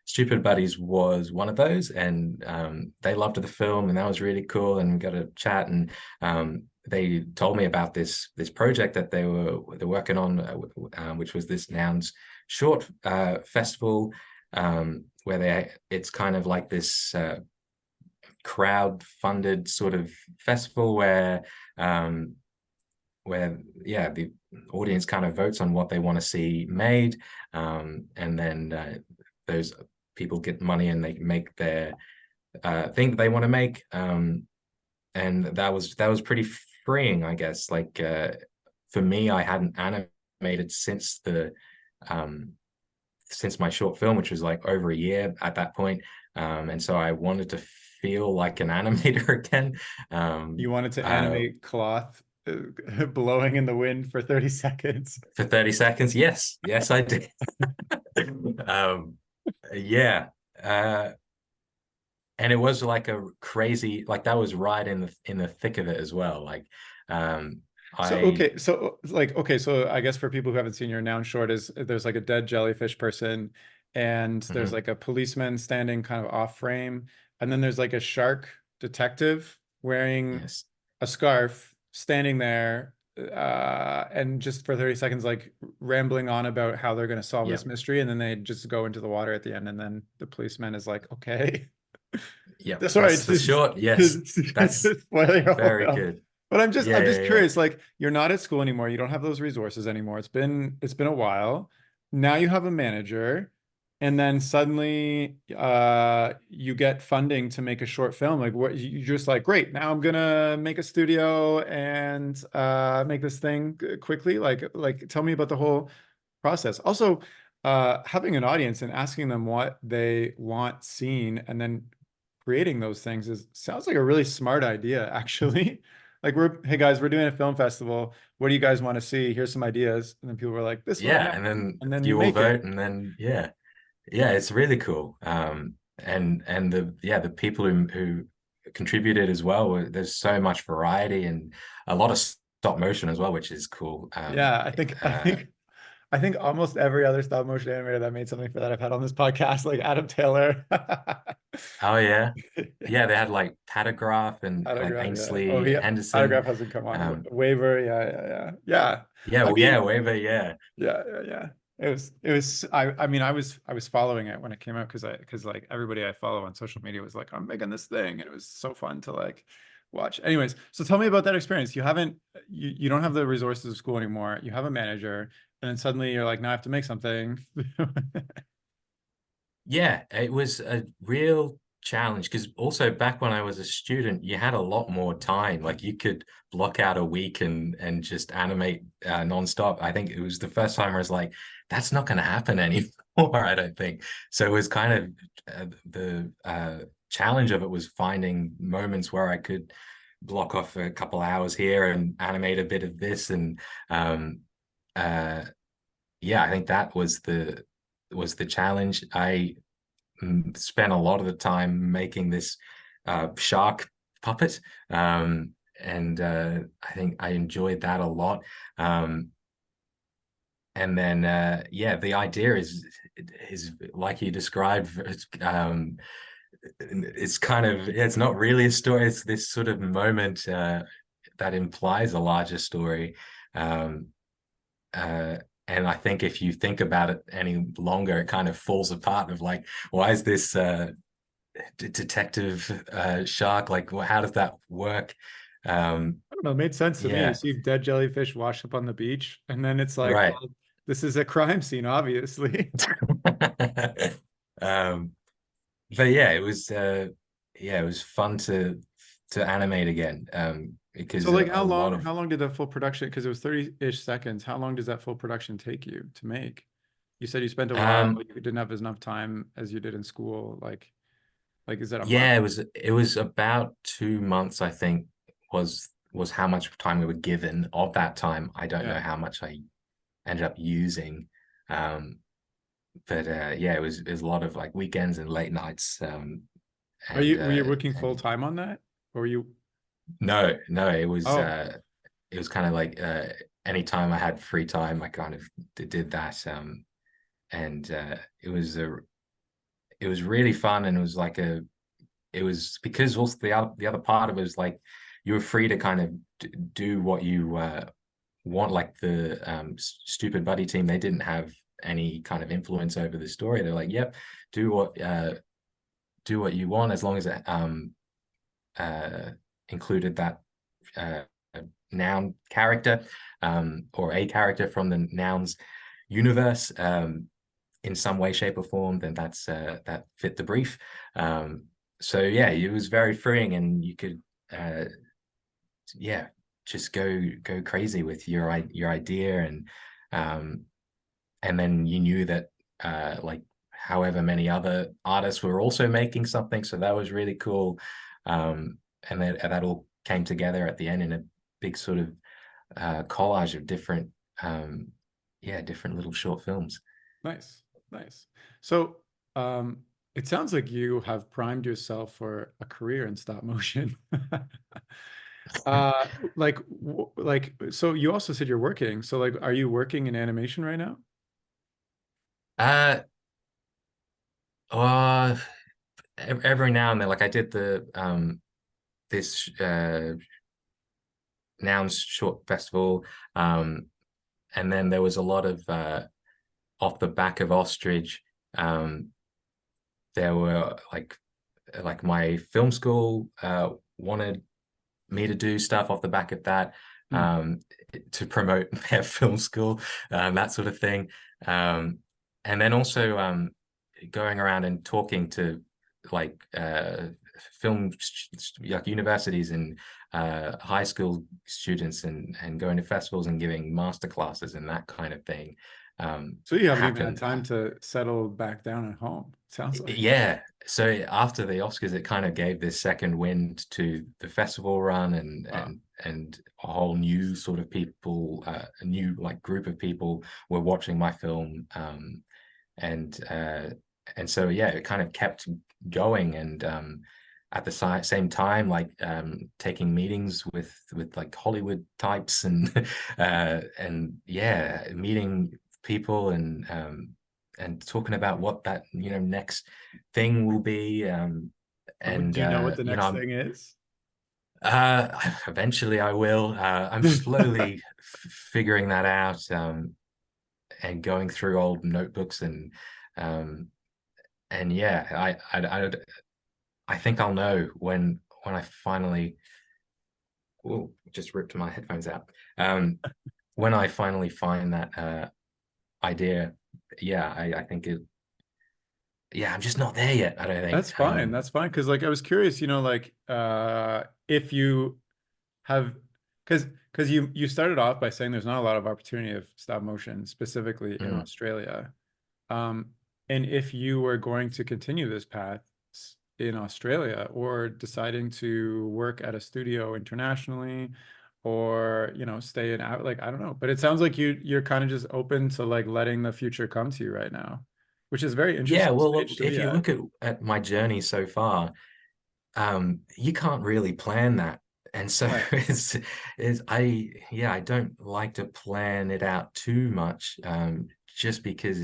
Stupid Buddies was one of those, and they loved the film, and that was really cool. And we got a chat, and they told me about this project that they're working on, which was this Nouns short festival, where it's kind of like this crowd-funded sort of festival um, where yeah, the audience kind of votes on what they want to see made, and then those people get money and they make their thing that they want to make, and that was pretty freeing, I guess. Like for me, I hadn't animated um, since my short film, which was like over a year at that point. And so I wanted to feel like an animator again. You Um, wanted to uh, animate cloth blowing in the wind for 30 seconds. for 30 seconds. Yes, yes, I did. um, yeah. Uh, and it was like a crazy, like that was right in the thick of it as well. Like um, So I okay, so like okay, so I guess for people who haven't seen your noun short is there's like a dead jellyfish person and there's mhm, like a policeman standing kind of off frame and then there's like a shark detective wearing yes, a scarf standing there and just for 30 seconds like rambling on about how they're going to solve this yep, mystery and then they just go into the water at the end and then the policeman is like, okay. yep. Sorry, That's the short. Yes, that's to spoil your whole very film. good. But Yeah, I'm yeah, just yeah. curious, like you're not at school anymore. You don't have those resources anymore. It's been a while. Now you have a manager, and then suddenly you get funding to make a short film. Like what you just like, great, now I'm gonna make a studio and make this thing quickly. Like tell me about the whole process. Also, having an audience and asking them what they want seen and then creating those things is sounds like a really smart idea, actually. Like hey guys, we're doing a film festival. What do you guys want to see? Here's some ideas. And then people were like, this one, Yeah, that and one. then And then you you all make it. vote, and then yeah, yeah, it's really cool. And the people who contributed as well. There's so much variety and a lot of stop motion as well, which is cool. Yeah, I think almost every other stop motion animator that made something for that I've had on this podcast, like Adam Taylor. Oh yeah, yeah. They had like Patagraph and like Autograph, yeah. Oh, Ainsley he Henderson. Autograph hasn't come on. Um, Waiver, yeah, yeah, yeah. Yeah. yeah, I well, yeah, mean, Waver, yeah. yeah, yeah, yeah. It was I mean I was following it when it came out because like everybody I follow on social media was like, I'm making this thing, and it was so fun to like watch. Anyways, so tell me about that experience. You don't have the resources of school anymore. You have a manager, and then suddenly you're like, now I have to make something. Yeah, it was a real challenge because also back when I was a student, you had a lot more time. Like you could block out a week and just animate nonstop. I think it was the first time I was like, that's not going to happen anymore. I don't think so. It was kind of the challenge of it was finding moments where I could block off a couple hours here and animate a bit of this and uh, yeah, I think that was the challenge. I spent a lot of the time making this shark puppet, and I think I enjoyed that a lot. Um, and then yeah, the idea is like you described. It's kind of it's not really a story. It's this sort of moment that implies a larger story. Um, uh, and I think if you think about it any longer, it kind of falls apart of like, why is this detective shark? Like, well, how does that work? I don't know, it made sense to me. You Yeah, see dead jellyfish washed up on the beach, and then it's like, right. well, this is a crime scene, obviously. um, but yeah, it was fun to animate again So because like a lot of how long did the full production, because it was 30-ish seconds, how long does that full production take you to make? You said you spent a while, um, you didn't have as enough time as you did in school. Like is that a month? yeah, it was about 2 months, I think, was how much time we were given. Of that time, I don't know Yeah. how much I ended up using. Um, but yeah, it was a lot of like weekends and late nights. Were you working full And time on that? Or were you no, no, Oh, it was kind of like anytime I had free time, I kind of did that. And it was really fun, and it was like a it was because also the other part of it was like you were free to kind of do what you want. Like the Stupid Buddy team, they didn't have any kind of influence over the story. They're like, yep, do what uh, do what you want as long as it uh, included that uh, noun character or a character from the nouns universe in some way, shape, or form. Then that fit the brief. So yeah, it was very freeing, and you could uh, yeah just go crazy with your idea, um, and then you knew that like however many other artists were also making something, so that was really cool. And that all came together at the end in a big sort of collage of different yeah, different little short films. nice. Nice. So, it sounds like you have primed yourself for a career in stop motion. Uh, so you also said you're working. So like, are you working in animation right now? uh uh every now and then, like I did the this nouns short festival, and then there was a lot of off the back of Ostrich. um there were like my film school wanted me to do stuff off the back of that, Hmm. um, to promote their film school, that sort of thing. Um, and then also going around and talking to like film like universities and high school students and going to festivals and giving master classes and that kind of thing So you haven't even had happened. time to settle back down at home, sounds like. Yeah. So after the Oscars, it kind of gave this second wind to the festival run Wow. and a whole new sort of people, a new like group of people were watching my film. And and so yeah, it kind of kept going. And at the same time, like taking meetings with like Hollywood types and yeah, meeting people and talking about what that next thing will be. And Do you know what the you next know, thing is? eventually I will. I'm slowly figuring that out, and going through old notebooks um, and yeah, I think I'll know when I finally. Oh, just ripped my headphones out. When I finally find that idea, yeah, I think it. Yeah, I'm just not there yet. I don't think. That's fine. That's fine. Because like I was curious, like if you have because you started off by saying there's not a lot of opportunity of stop motion specifically in Mm, Australia. Um, and if you were going to continue this path in Australia or deciding to work at a studio internationally or, stay in out, like, I don't know, but it sounds like you're kind of just open to like letting the future come to you right now, which is a very yeah, interesting well, stage to if be you at. look at my journey so far, you can't really plan that. And so Right. I don't like to plan it out too much, just because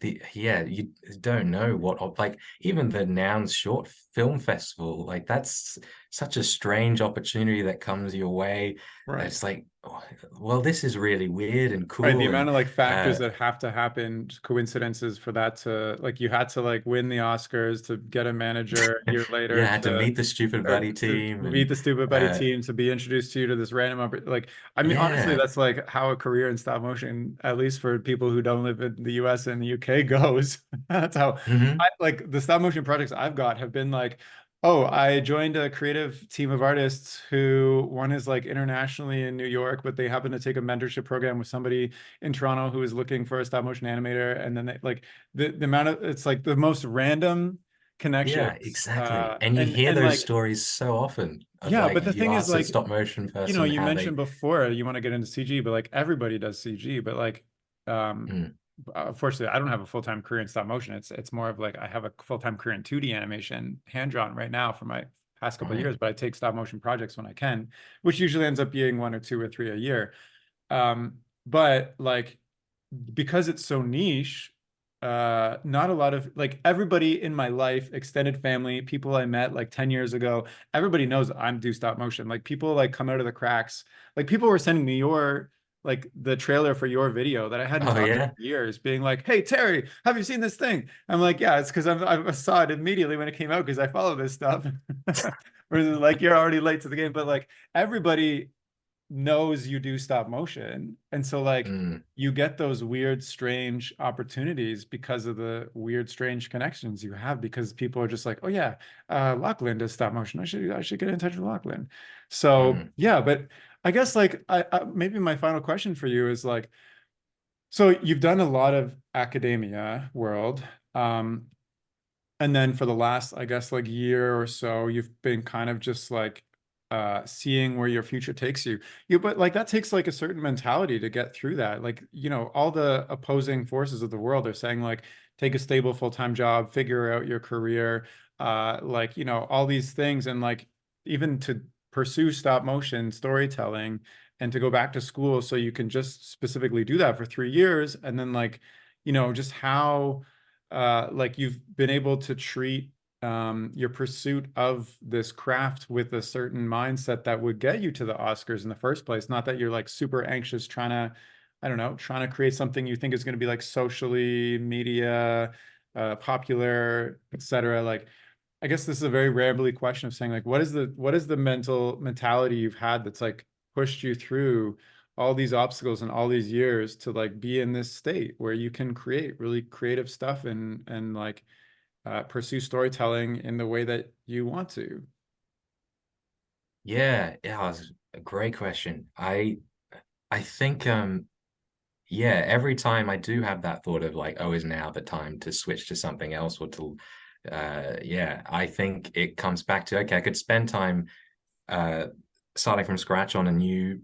you don't know what, like, even the Nouns Short Film Festival, like that's such a strange opportunity that comes your way. Right. It's like, oh, well, this is really weird and Right, the cool. amount And of like factors uh that have to happen, just coincidences for that to like you had to like win the Oscars to get a manager a year later yeah, I had to meet the Stupid or Buddy to team. meet And the Stupid Buddy team to be introduced to you to this random like I mean honestly yeah. that's like how a career in stop motion, at least for people who don't live in the US and the UK, goes. That's how Hmm. I like the stop motion projects I've got have been like, oh, I joined a creative team of artists who one is like internationally in New York, but they happen to take a mentorship program with somebody in Toronto who is looking for a stop motion animator. And then they like the amount of it's like the most random Yeah, connections. exactly. And you hear And those like, stories so often of, yeah, like, but the you thing is ask a like, stop motion person you how they. mentioned before you want to get into CG, but like everybody does CG, but like, um, Mm, unfortunately, I don't have a full-time career in stop motion. It's more of like I have a full-time career in 2D animation, hand drawn right now for my past couple of right. years, but I take stop motion projects when I can, which usually ends up being one or two or three a year. But like because it's so niche, not a lot of like everybody in my life, extended family, people I met like 10 years ago, everybody knows I'm do stop motion. Like people like come out of the cracks. Like people were sending me your like the trailer for your video that I hadn't Oh talked to yeah. in years, being like, "Hey Terry, have you seen this thing?" I'm like, "Yeah, it's because I saw it immediately when it came out because I follow this stuff." Versus like you're already late to the game, but like everybody knows you do stop motion. And so like Mm, you get those weird, strange opportunities because of the weird, strange connections you have because people are just like, oh yeah, Lachlan does stop motion. I should get in touch with Lachlan. So mm. yeah, but I guess like maybe my final question for you is like, so you've done a lot of academia world. Um, and then for the last, I guess, like year or so, you've been kind of just like seeing where your future takes you. But like that takes like a certain mentality to get through that. Like, all the opposing forces of the world are saying like take a stable full-time job, figure out your career, like, all these things. And like even to pursue stop motion storytelling and to go back to school so you can just specifically do that for 3 years. And then like, just how like you've been able to treat your pursuit of this craft with a certain mindset that would get you to the Oscars in the first place. Not that you're like super anxious trying to, I don't know, trying to create something you think is going to be like socially media, popular, etc. Like, I guess this is a very rambly question of saying like, what is the mentality you've had that's like pushed you through all these obstacles and all these years to like be in this state where you can create really creative stuff and like pursue storytelling in the way that you want to. Yeah, that's a great question. I think yeah, every time I do have that thought of like, oh, is now the time to switch to something else or to yeah, I think it comes back to, okay, I could spend time uh starting from scratch on a new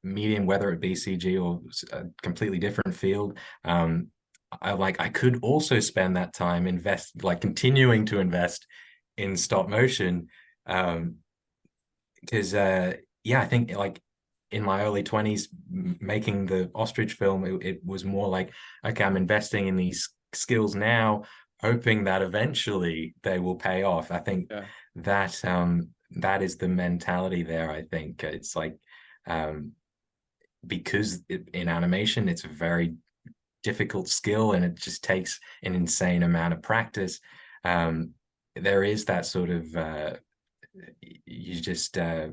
medium, whether it be CG or a completely different field. I could also spend that time continuing to invest in stop motion. Because yeah, I think like in my early 20s making the Ostrich film, it was more like, okay, I'm investing in these skills now, hoping that eventually they will pay off. I think Yeah. that that is the mentality there. I think it's like um because in animation it's a very difficult skill and it just takes an insane amount of practice. um there is that sort of you just are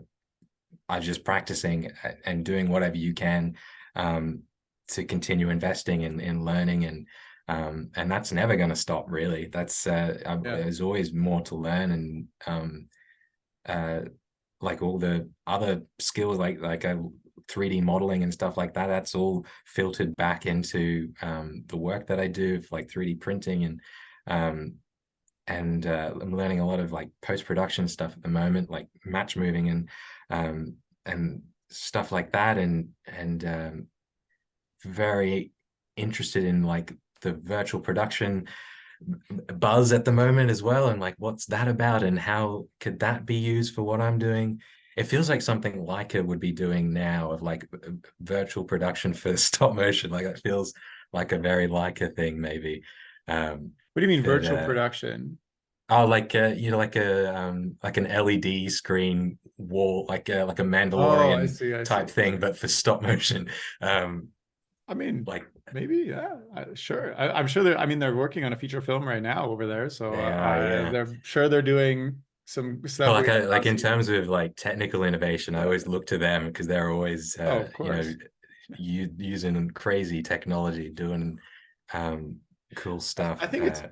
just practicing and doing whatever you can to continue investing in learning, and that's never going to stop, really. That's Yeah. there's always more to learn, and uh, like all the other skills like 3D modeling and stuff like that, that's all filtered back into the work that I do, like 3D printing, um, and I'm learning a lot of like post-production stuff at the moment, like match moving um, and stuff like that, and very interested in like the virtual production buzz at the moment as well, and like what's that about and how could that be used for what I'm doing. It feels like something Leica would be doing now, of like virtual production for stop motion. Like it feels like a very Leica thing, maybe. um What do you mean but virtual production? Oh, like like an LED screen wall, like a Oh, I Mandalorian see. I type see. thing, but for stop motion. Um, I mean, like maybe, yeah, sure. I'm sure I mean, they're working on a feature film right now over there, so they are, yeah. they're sure they're doing some But stuff we like have like not in seen. terms of like technical innovation, I Yeah. always look to them because they're always Oh, of course. using crazy technology, doing um cool I stuff.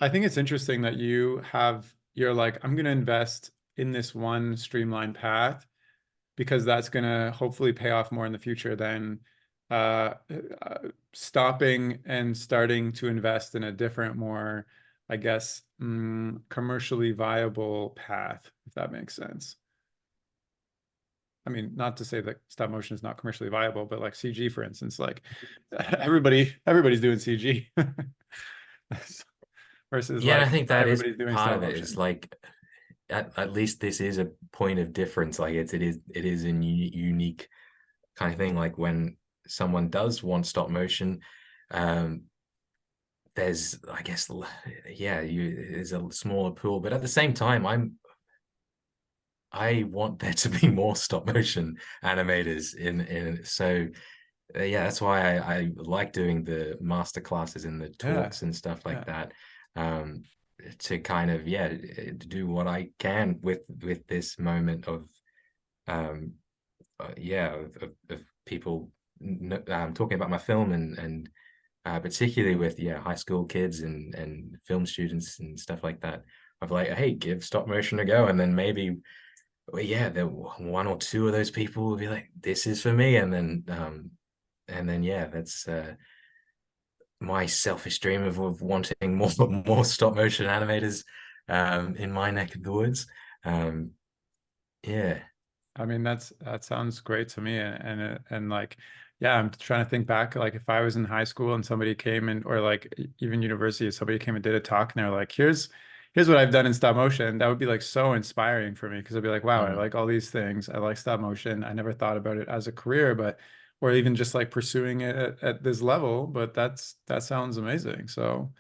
think it's interesting that you're like, I'm gonna invest in this one streamlined path because that's gonna hopefully pay off more in the future than uh, stopping and starting to invest in a different, more, I guess, commercially viable path, if that makes sense. I mean, not to say that stop motion is not commercially viable, but like CG, for instance, like everybody's doing CG versus Yeah, and I like think not that is everybody's doing part stop of it. Is motion. like at least this is a point of difference. Like it is a unique kind of thing. Like when someone does want stop motion, um, there's, I guess, yeah, there's a smaller pool, but at the same time, I want there to be more stop motion animators in so yeah, that's why I like doing the master classes and the Yeah, talks and stuff like yeah. that, um, to kind of, yeah, do what I can with this moment of um, yeah, of people talking about my film, and particularly with, yeah, high school kids and film students and stuff like that, of like, hey, give stop motion a go, and then maybe, well, yeah, the one or two of those people will be like, this is for me, and then yeah, that's my selfish dream of wanting more stop motion animators in my neck of the woods. um yeah. I mean, that sounds great to me, and like, yeah, I'm trying to think back. Like, if I was in high school and somebody came in, or like even university, if somebody came and did a talk, and they're like, "Here's what I've done in stop motion," that would be like so inspiring for me because I'd be like, "Wow, I Mm. like all these things. I like stop motion. I never thought about it as a career, but or even just like pursuing it at this level. But that sounds amazing. So."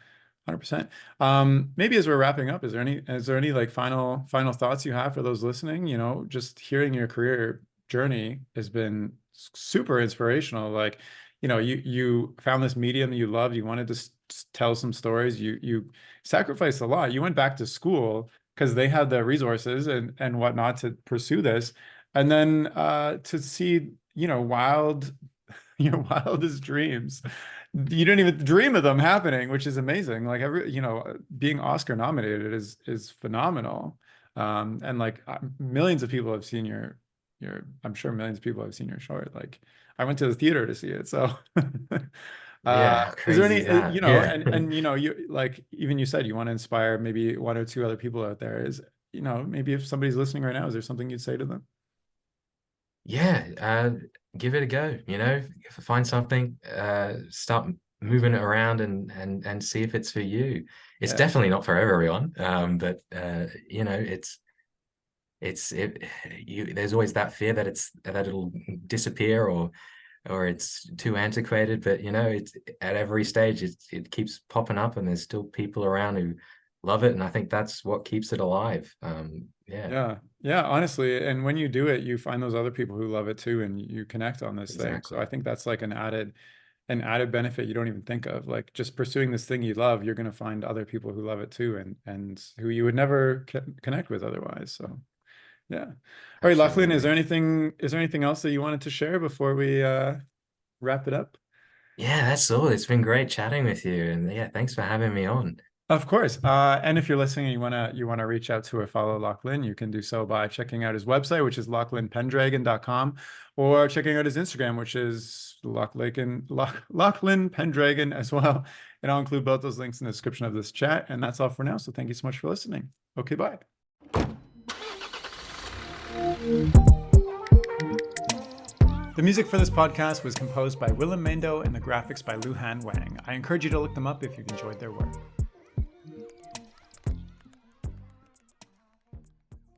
100%. Maybe as we're wrapping up, is there any like final thoughts you have for those listening? You know, just hearing your career journey has been super inspirational. Like, you know, you found this medium that you loved, you wanted to tell some stories, you sacrificed a lot. You went back to school because they had the resources and whatnot to pursue this. And then to see, you know, your wildest dreams. You didn't even dream of them happening, which is amazing. Like you know, being Oscar nominated is phenomenal. And like millions of people have seen I'm sure millions of people have seen your short. Like I went to the theater to see it. So, Yeah, how is there crazy any, is that? you know, Yeah. and you know, you like even you said you want to inspire maybe one or two other people out there. Is, you know, maybe if somebody's listening right now, is there something you'd say to them? Yeah, give it a go, find something, start moving it around and see if it's for you. It's Yeah. definitely not for everyone, but you know, there's always that fear that it'll disappear or it's too antiquated. But you know, it's at every stage it keeps popping up, and there's still people around who love it, and I think that's what keeps it alive. Yeah, Yeah. Yeah, honestly. And when you do it, you find those other people who love it too, and you connect on this thing. So I exactly. think that's like an added benefit you don't even think of. Like just pursuing this thing you love, you're going to find other people who love it too, and who you would never connect with otherwise. So yeah. All right, Lachlan, Absolutely. is there anything else that you wanted to share before we wrap it up? Yeah, that's all. It's been great chatting with you, and yeah, thanks for having me on. Of course. And if you're listening and you wanna reach out to or follow Lachlan, you can do so by checking out his website, which is lachlanpendragon.com, or checking out his Instagram, which is Lachlan Pendragon as well. And I'll include both those links in the description of this chat. And that's all for now. So thank you so much for listening. Okay, bye. The music for this podcast was composed by Willem Mendo and the graphics by Luhan Wang. I encourage you to look them up if you've enjoyed their work.